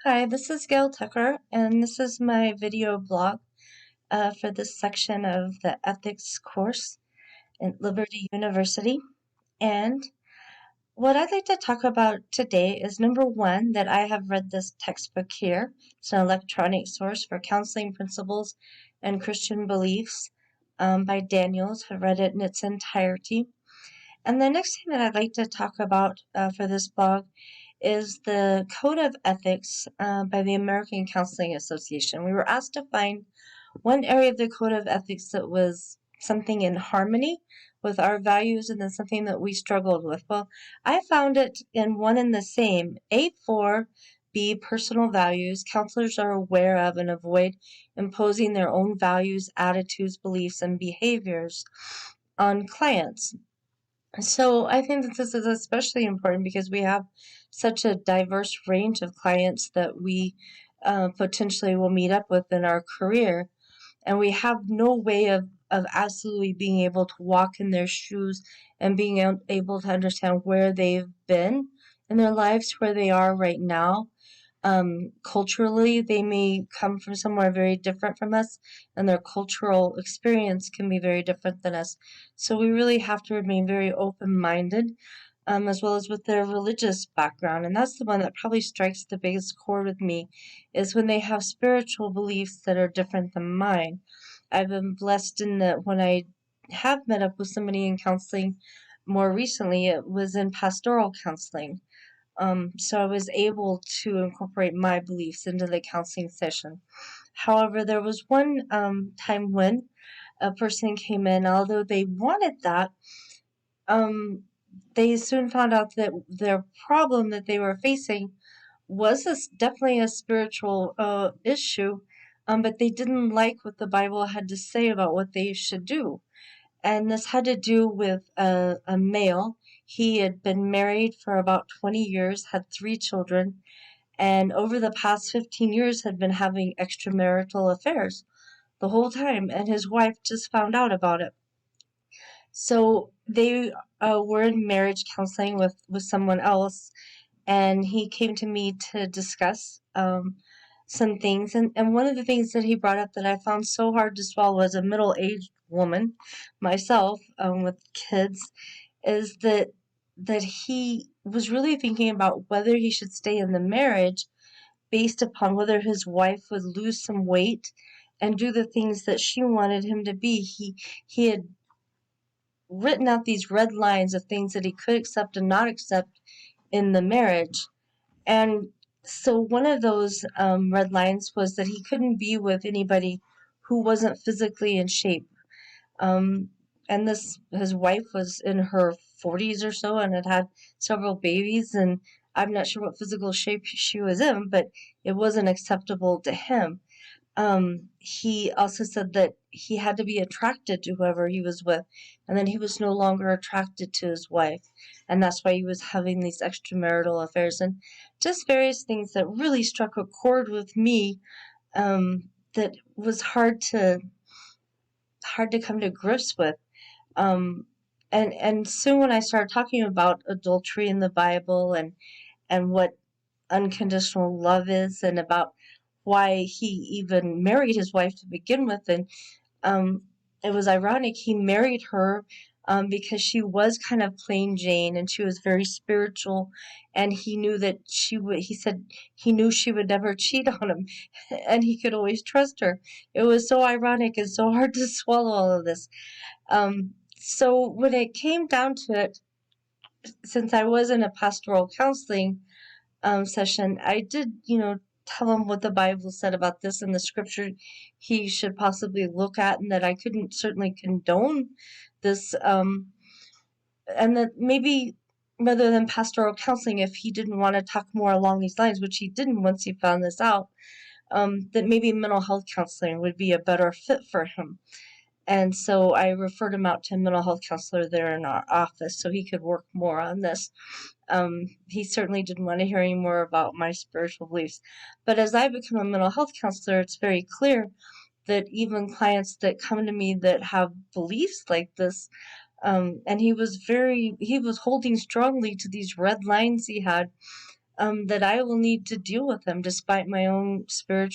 Hi, this is Gail Tucker, and this is my video blog for this section of the ethics course at Liberty University. And what I'd like to talk about today is number one, that I have read this textbook here. It's an electronic source for counseling principles and Christian beliefs by Daniels. I've read it in its entirety. And the next thing that I'd like to talk about for this blog is the Code of Ethics by the American Counseling Association. We were asked to find one area of the Code of Ethics that was something in harmony with our values and then something that we struggled with. Well, I found it in one and the same. A4B, personal values. Counselors are aware of and avoid imposing their own values, attitudes, beliefs, and behaviors on clients. So I think that this is especially important because we have such a diverse range of clients that we potentially will meet up with in our career. And we have no way of absolutely being able to walk in their shoes and being able to understand where they've been in their lives, where they are right now. Culturally, they may come from somewhere very different from us, and their cultural experience can be very different than us. So we really have to remain very open-minded, as well as with their religious background. And that's the one that probably strikes the biggest chord with me, is when they have spiritual beliefs that are different than mine. I've been blessed in that when I have met up with somebody in counseling more recently, it was in pastoral counseling. So I was able to incorporate my beliefs into the counseling session. However, there was one time when a person came in, although they wanted that, they soon found out that their problem that they were facing was definitely a spiritual issue, but they didn't like what the Bible had to say about what they should do. And this had to do with a male. He had been married for about 20 years, had 3 children, and over the past 15 years had been having extramarital affairs the whole time, and his wife just found out about it. So they were in marriage counseling with someone else, and he came to me to discuss some things. And one of the things that he brought up that I found so hard to swallow as a middle-aged woman myself with kids is that he was really thinking about whether he should stay in the marriage based upon whether his wife would lose some weight and do the things that she wanted him to be. He had written out these red lines of things that he could accept and not accept in the marriage. And so one of those red lines was that he couldn't be with anybody who wasn't physically in shape. And his wife was in her 40s or so and had several babies, and I'm not sure what physical shape she was in, but it wasn't acceptable to him. He also said that he had to be attracted to whoever he was with, and then he was no longer attracted to his wife, and that's why he was having these extramarital affairs, and just various things that really struck a chord with me, that was hard to come to grips with. And soon when I started talking about adultery in the Bible and what unconditional love is and about why he even married his wife to begin with, and it was ironic, he married her because she was kind of plain Jane and she was very spiritual, and he knew that he said he knew she would never cheat on him and he could always trust her. It was so ironic and so hard to swallow all of this. So when it came down to it, since I was in a pastoral counseling session, I did, tell him what the Bible said about this and the scripture he should possibly look at, and that I couldn't certainly condone this, and that maybe rather than pastoral counseling, if he didn't want to talk more along these lines, which he didn't once he found this out, that maybe mental health counseling would be a better fit for him. And so I referred him out to a mental health counselor there in our office so he could work more on this. He certainly didn't want to hear any more about my spiritual beliefs. But as I become a mental health counselor, it's very clear that even clients that come to me that have beliefs like this, and he was holding strongly to these red lines he had, that I will need to deal with him despite my own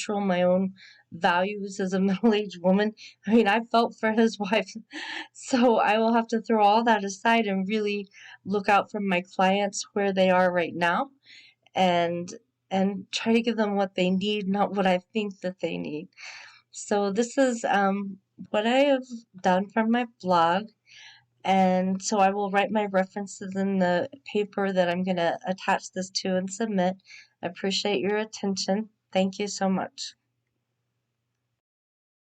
my own values as a middle-aged woman. I mean, I felt for his wife, so I will have to throw all that aside and really look out for my clients where they are right now, and try to give them what they need, not what I think that they need. So this is what I have done from my blog. And so I will write my references in the paper that I'm going to attach this to and submit. I appreciate your attention. Thank you so much.